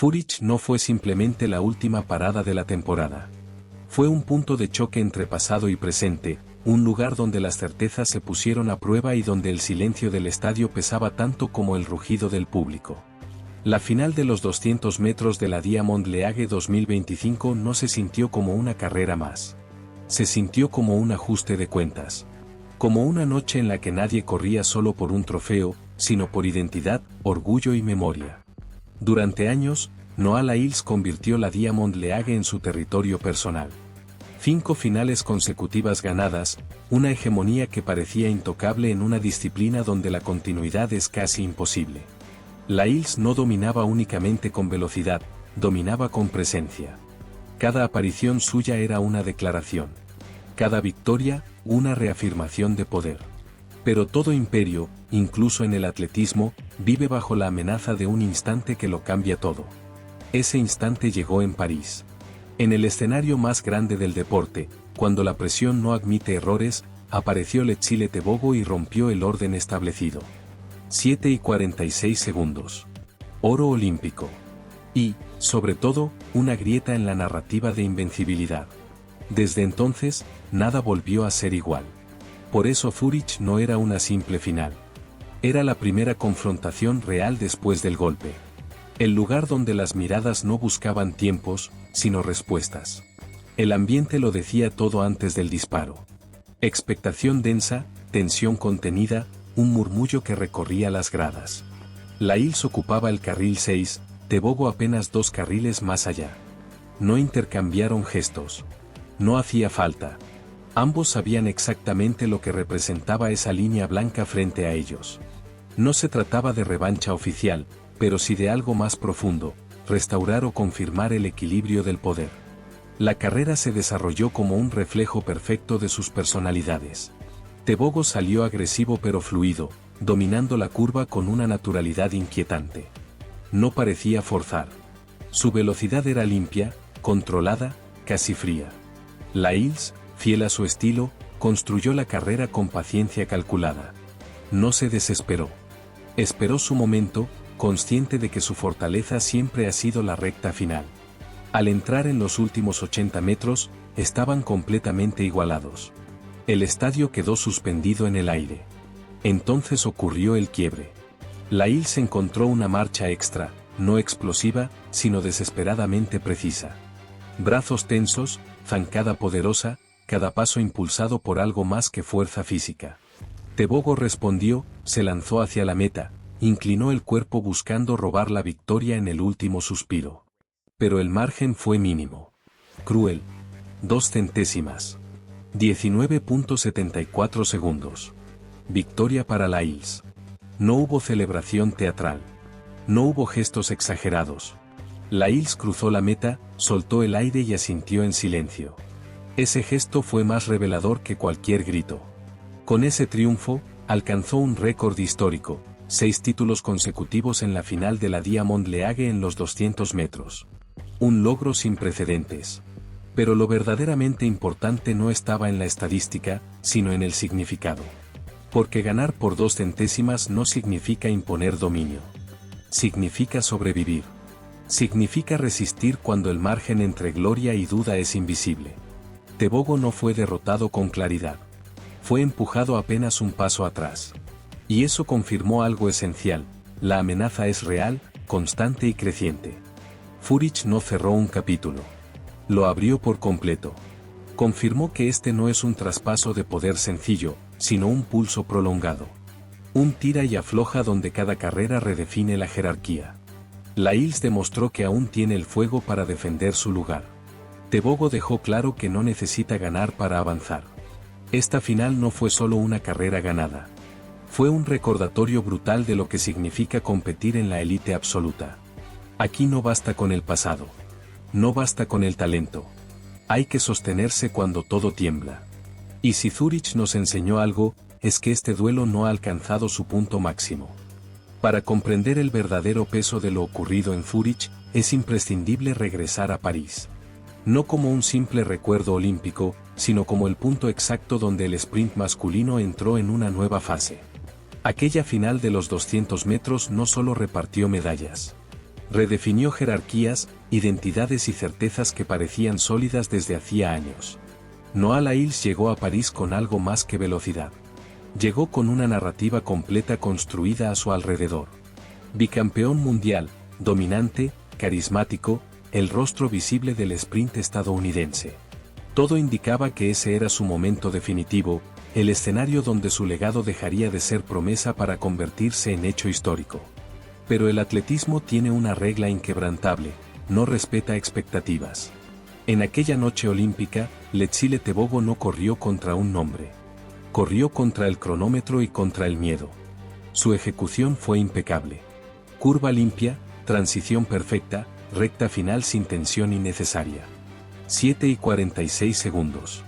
Zúrich no fue simplemente la última parada de la temporada. Fue un punto de choque entre pasado y presente, un lugar donde las certezas se pusieron a prueba y donde el silencio del estadio pesaba tanto como el rugido del público. La final de los 200 metros de la Diamond League 2025 no se sintió como una carrera más. Se sintió como un ajuste de cuentas. Como una noche en la que nadie corría solo por un trofeo, sino por identidad, orgullo y memoria. Durante años, Noah Lyles convirtió la Diamond League en su territorio personal. 5 finales consecutivas ganadas, una hegemonía que parecía intocable en una disciplina donde la continuidad es casi imposible. Lyles no dominaba únicamente con velocidad, dominaba con presencia. Cada aparición suya era una declaración. Cada victoria, una reafirmación de poder. Pero todo imperio, incluso en el atletismo, vive bajo la amenaza de un instante que lo cambia todo. Ese instante llegó en París. En el escenario más grande del deporte, cuando la presión no admite errores, apareció Letsile Tebogo y rompió el orden establecido. 7 y 46 segundos. Oro olímpico. Y, sobre todo, una grieta en la narrativa de invencibilidad. Desde entonces, nada volvió a ser igual. Por eso Zúrich no era una simple final. Era la primera confrontación real después del golpe. El lugar donde las miradas no buscaban tiempos, sino respuestas. El ambiente lo decía todo antes del disparo. Expectación densa, tensión contenida, un murmullo que recorría las gradas. Lyles ocupaba el carril 6, Tebogo apenas 2 carriles más allá. No intercambiaron gestos. No hacía falta. Ambos sabían exactamente lo que representaba esa línea blanca frente a ellos. No se trataba de revancha oficial, pero sí de algo más profundo, restaurar o confirmar el equilibrio del poder. La carrera se desarrolló como un reflejo perfecto de sus personalidades. Tebogo salió agresivo pero fluido, dominando la curva con una naturalidad inquietante. No parecía forzar. Su velocidad era limpia, controlada, casi fría. Lyles, fiel a su estilo, construyó la carrera con paciencia calculada. No se desesperó. Esperó su momento, consciente de que su fortaleza siempre ha sido la recta final. Al entrar en los últimos 80 metros, estaban completamente igualados. El estadio quedó suspendido en el aire. Entonces ocurrió el quiebre. Lyles encontró una marcha extra, no explosiva, sino desesperadamente precisa. Brazos tensos, zancada poderosa, cada paso impulsado por algo más que fuerza física. Tebogo respondió, se lanzó hacia la meta, inclinó el cuerpo buscando robar la victoria en el último suspiro. Pero el margen fue mínimo. Cruel. 2 centésimas. 19.74 segundos. Victoria para Lyles. No hubo celebración teatral. No hubo gestos exagerados. Lyles cruzó la meta, soltó el aire y asintió en silencio. Ese gesto fue más revelador que cualquier grito. Con ese triunfo, alcanzó un récord histórico, 6 títulos consecutivos en la final de la Diamond League en los 200 metros. Un logro sin precedentes. Pero lo verdaderamente importante no estaba en la estadística, sino en el significado. Porque ganar por 2 centésimas no significa imponer dominio. Significa sobrevivir. Significa resistir cuando el margen entre gloria y duda es invisible. Tebogo no fue derrotado con claridad. Fue empujado apenas un paso atrás. Y eso confirmó algo esencial: la amenaza es real, constante y creciente. Zúrich no cerró un capítulo. Lo abrió por completo. Confirmó que este no es un traspaso de poder sencillo, sino un pulso prolongado. Un tira y afloja donde cada carrera redefine la jerarquía. Lyles demostró que aún tiene el fuego para defender su lugar. Tebogo dejó claro que no necesita ganar para avanzar. Esta final no fue solo una carrera ganada. Fue un recordatorio brutal de lo que significa competir en la élite absoluta. Aquí no basta con el pasado. No basta con el talento. Hay que sostenerse cuando todo tiembla. Y si Zúrich nos enseñó algo, es que este duelo no ha alcanzado su punto máximo. Para comprender el verdadero peso de lo ocurrido en Zúrich, es imprescindible regresar a París. No como un simple recuerdo olímpico, sino como el punto exacto donde el sprint masculino entró en una nueva fase. Aquella final de los 200 metros no solo repartió medallas. Redefinió jerarquías, identidades y certezas que parecían sólidas desde hacía años. Noah Lyles llegó a París con algo más que velocidad. Llegó con una narrativa completa construida a su alrededor. Bicampeón mundial, dominante, carismático, el rostro visible del sprint estadounidense. Todo indicaba que ese era su momento definitivo, el escenario donde su legado dejaría de ser promesa para convertirse en hecho histórico. Pero el atletismo tiene una regla inquebrantable: no respeta expectativas. En aquella noche olímpica, Letsile Tebogo no corrió contra un nombre. Corrió contra el cronómetro y contra el miedo. Su ejecución fue impecable. Curva limpia, transición perfecta, recta final sin tensión innecesaria. 7 y 46 segundos.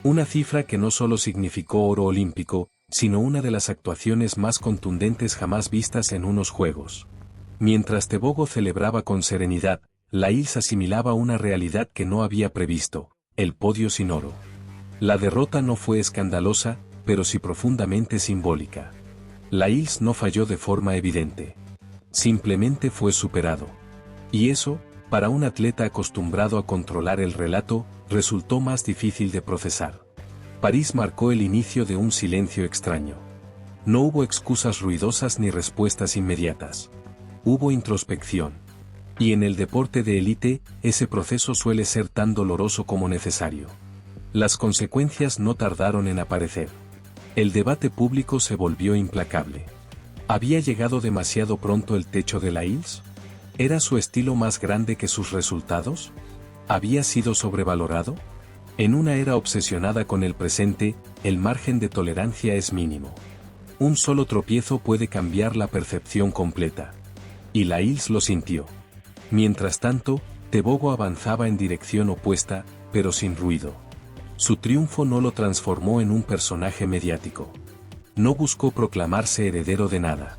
Una cifra que no solo significó oro olímpico, sino una de las actuaciones más contundentes jamás vistas en unos Juegos. Mientras Tebogo celebraba con serenidad, Lyles asimilaba una realidad que no había previsto: el podio sin oro. La derrota no fue escandalosa, pero sí profundamente simbólica. Lyles no falló de forma evidente. Simplemente fue superado. Y eso, para un atleta acostumbrado a controlar el relato, resultó más difícil de procesar. París marcó el inicio de un silencio extraño. No hubo excusas ruidosas ni respuestas inmediatas. Hubo introspección. Y en el deporte de élite, ese proceso suele ser tan doloroso como necesario. Las consecuencias no tardaron en aparecer. El debate público se volvió implacable. ¿Había llegado demasiado pronto el techo de Lyles? ¿Era su estilo más grande que sus resultados? ¿Había sido sobrevalorado? En una era obsesionada con el presente, el margen de tolerancia es mínimo. Un solo tropiezo puede cambiar la percepción completa. Y Lyles lo sintió. Mientras tanto, Tebogo avanzaba en dirección opuesta, pero sin ruido. Su triunfo no lo transformó en un personaje mediático. No buscó proclamarse heredero de nada.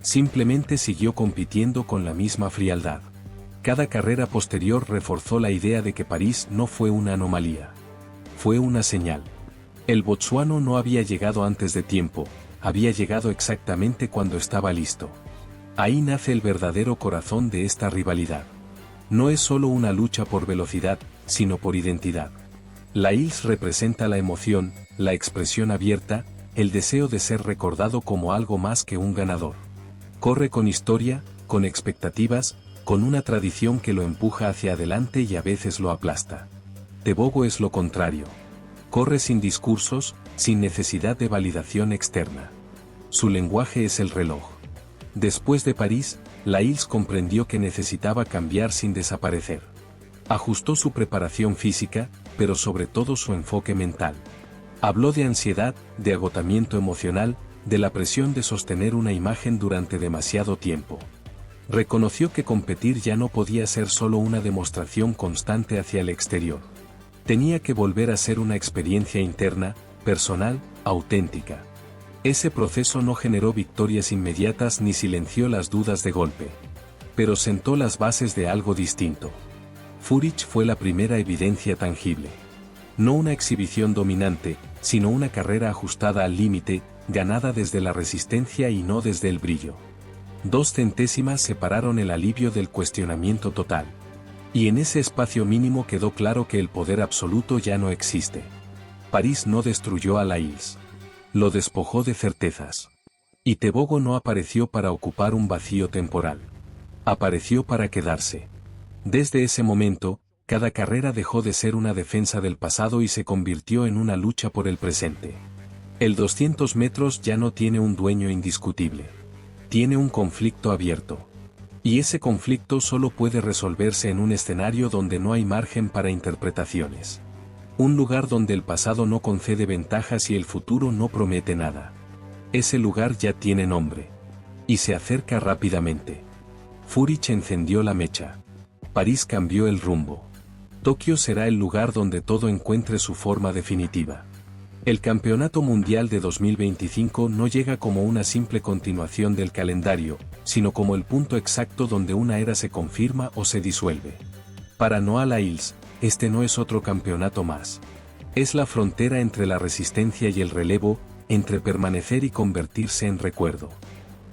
Simplemente siguió compitiendo con la misma frialdad. Cada carrera posterior reforzó la idea de que París no fue una anomalía. Fue una señal. El botsuano no había llegado antes de tiempo, había llegado exactamente cuando estaba listo. Ahí nace el verdadero corazón de esta rivalidad. No es solo una lucha por velocidad, sino por identidad. Lyles representa la emoción, la expresión abierta, el deseo de ser recordado como algo más que un ganador. Corre con historia, con expectativas, con una tradición que lo empuja hacia adelante y a veces lo aplasta. Tebogo es lo contrario. Corre sin discursos, sin necesidad de validación externa. Su lenguaje es el reloj. Después de París, Lyles comprendió que necesitaba cambiar sin desaparecer. Ajustó su preparación física, pero sobre todo su enfoque mental. Habló de ansiedad, de agotamiento emocional, de la presión de sostener una imagen durante demasiado tiempo. Reconoció que competir ya no podía ser solo una demostración constante hacia el exterior. Tenía que volver a ser una experiencia interna, personal, auténtica. Ese proceso no generó victorias inmediatas ni silenció las dudas de golpe. Pero sentó las bases de algo distinto. Zúrich fue la primera evidencia tangible. No una exhibición dominante, sino una carrera ajustada al límite, ganada desde la resistencia y no desde el brillo. 2 centésimas separaron el alivio del cuestionamiento total. Y en ese espacio mínimo quedó claro que el poder absoluto ya no existe. París no destruyó a Lyles. Lo despojó de certezas. Y Tebogo no apareció para ocupar un vacío temporal. Apareció para quedarse. Desde ese momento, cada carrera dejó de ser una defensa del pasado y se convirtió en una lucha por el presente. El 200 metros ya no tiene un dueño indiscutible. Tiene un conflicto abierto. Y ese conflicto solo puede resolverse en un escenario donde no hay margen para interpretaciones. Un lugar donde el pasado no concede ventajas y el futuro no promete nada. Ese lugar ya tiene nombre. Y se acerca rápidamente. Zúrich encendió la mecha. París cambió el rumbo. Tokio será el lugar donde todo encuentre su forma definitiva. El Campeonato Mundial de 2025 no llega como una simple continuación del calendario, sino como el punto exacto donde una era se confirma o se disuelve. Para Noah Lyles, este no es otro campeonato más. Es la frontera entre la resistencia y el relevo, entre permanecer y convertirse en recuerdo.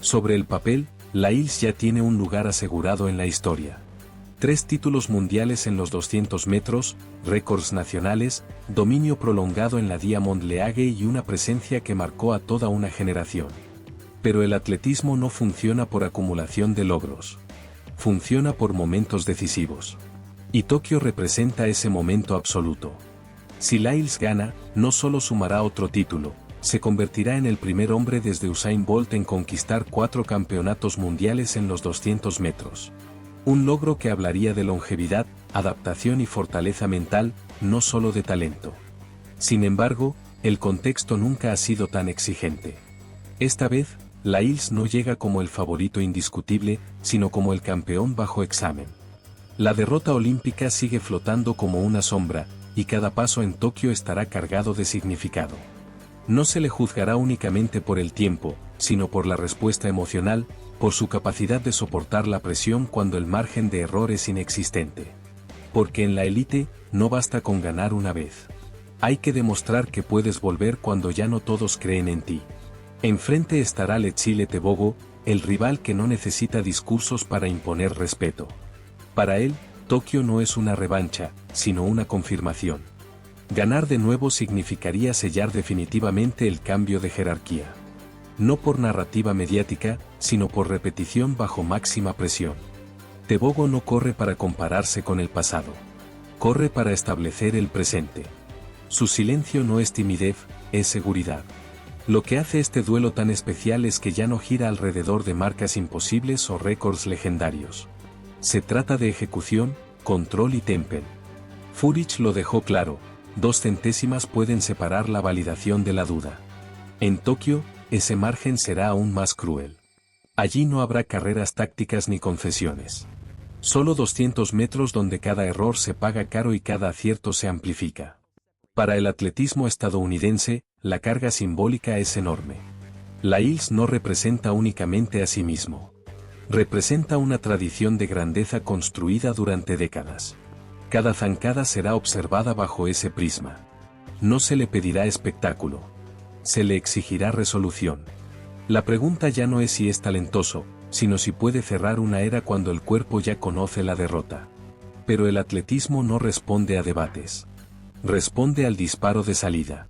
Sobre el papel, Lails ya tiene un lugar asegurado en la historia. 3 títulos mundiales en los 200 metros, récords nacionales, dominio prolongado en la Diamond League y una presencia que marcó a toda una generación. Pero el atletismo no funciona por acumulación de logros. Funciona por momentos decisivos. Y Tokio representa ese momento absoluto. Si Lails gana, no solo sumará otro título, se convertirá en el primer hombre desde Usain Bolt en conquistar 4 campeonatos mundiales en los 200 metros. Un logro que hablaría de longevidad, adaptación y fortaleza mental, no solo de talento. Sin embargo, el contexto nunca ha sido tan exigente. Esta vez, Lails no llega como el favorito indiscutible, sino como el campeón bajo examen. La derrota olímpica sigue flotando como una sombra, y cada paso en Tokio estará cargado de significado. No se le juzgará únicamente por el tiempo, sino por la respuesta emocional, por su capacidad de soportar la presión cuando el margen de error es inexistente. Porque en la élite, no basta con ganar una vez. Hay que demostrar que puedes volver cuando ya no todos creen en ti. Enfrente estará Letsile Tebogo, el rival que no necesita discursos para imponer respeto. Para él, Tokio no es una revancha, sino una confirmación. Ganar de nuevo significaría sellar definitivamente el cambio de jerarquía. No por narrativa mediática, sino por repetición bajo máxima presión. Tebogo no corre para compararse con el pasado. Corre para establecer el presente. Su silencio no es timidez, es seguridad. Lo que hace este duelo tan especial es que ya no gira alrededor de marcas imposibles o récords legendarios. Se trata de ejecución, control y temple. Furic lo dejó claro, 2 centésimas pueden separar la validación de la duda. En Tokio, ese margen será aún más cruel. Allí no habrá carreras tácticas ni concesiones. Solo 200 metros donde cada error se paga caro y cada acierto se amplifica. Para el atletismo estadounidense, la carga simbólica es enorme. Lails no representa únicamente a sí mismo. Representa una tradición de grandeza construida durante décadas. Cada zancada será observada bajo ese prisma. No se le pedirá espectáculo. Se le exigirá resolución. La pregunta ya no es si es talentoso, sino si puede cerrar una era cuando el cuerpo ya conoce la derrota. Pero el atletismo no responde a debates. Responde al disparo de salida.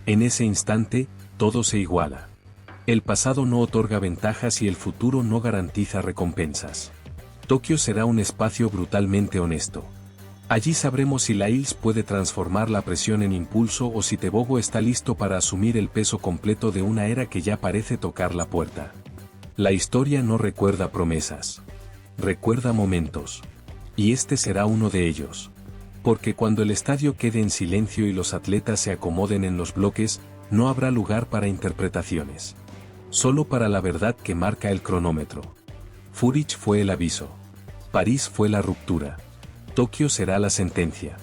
En ese instante, todo se iguala. El pasado no otorga ventajas y el futuro no garantiza recompensas. Tokio será un espacio brutalmente honesto. Allí sabremos si Lails puede transformar la presión en impulso o si Tebogo está listo para asumir el peso completo de una era que ya parece tocar la puerta. La historia no recuerda promesas. Recuerda momentos. Y este será uno de ellos. Porque cuando el estadio quede en silencio y los atletas se acomoden en los bloques, no habrá lugar para interpretaciones. Solo para la verdad que marca el cronómetro. Furic fue el aviso. París fue la ruptura. Tokio será la sentencia.